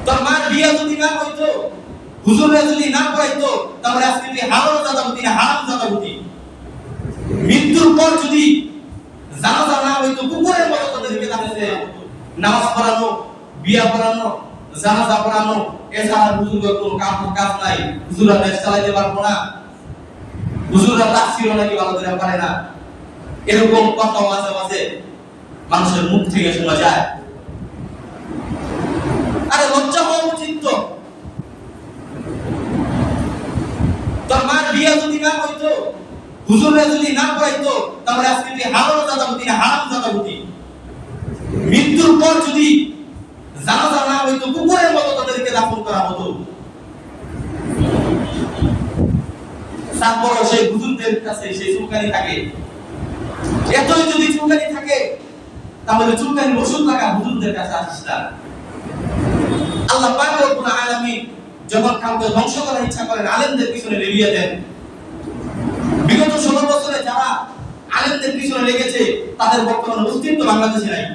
তোর মার বিয়ে যদি না হইতো, হুজুরে যদি না পড়াইতো, তাহলে আজকে তুই হারাম জাদা হতি না, হারাম জাদা হতি। মৃত্যুর পর যদি জানাজা না হইতো, কুকুরের মতো তাদেরকে দাঁড়াতে নামাজ পড়ানো, বিয়া পড়ানো, জানাজা পড়ানো, এছাড়া হুজুরের কোনো কাজ নাই। হুজুরা দেশ চালাইতে পারবো না, হুজুরা তাফসীর নাকি ভালো করে পারে না, এরকম কথা মাঝে মাঝে মানুষের মুখ থেকে শোনা যায়। আরে লজ্জা হওয়া উচিত তো। তোর মার বিয়ে যদি না হইতো, হুজুরে যদি না পড়াইতো, তাহলে আজকে তুই হারাম জাদা হতি না, হারাম জাদা হতি। মৃত্যুর পর যদি জানাজা না হইতো, কুকুরের মতো তাদেরকে দাফন করা হতো। তারপর সেই হুজুরদের কাছে সেই চুলকানি থাকে। এতই যদি চুলকানি থাকে, তাহলে চুলকানি ওষুধ লাগা হুজুরদের কাছে আসিস না। আল্লাহ পাক রব্বুল আলামিন যখন কাউকে ধ্বংস করার ইচ্ছা করেন, আলেমদের পিছনে লেলিয়ে দেন। বিগত 16 বছরে যারা আলেমদের পিছনে লেগেছে, তাদের বর্তমানে অস্তিত্ব বাংলাদেশে নাই।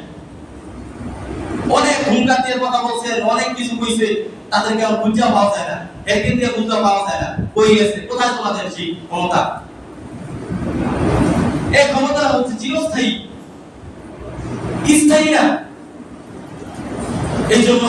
অনেক হুঙ্কার কথা বলছেন, অনেক কিছু কইছে, তাদেরকে আর খুঁজে পাওয়া যায় না, একদিন দিয়ে খুঁজে পাওয়া যায় না। কই গেছে, কোথায় তোমাদের সেই ক্ষমতা? এই ক্ষমতা হচ্ছে চিরস্থায়ী, স্থায়ী না। এই জন্য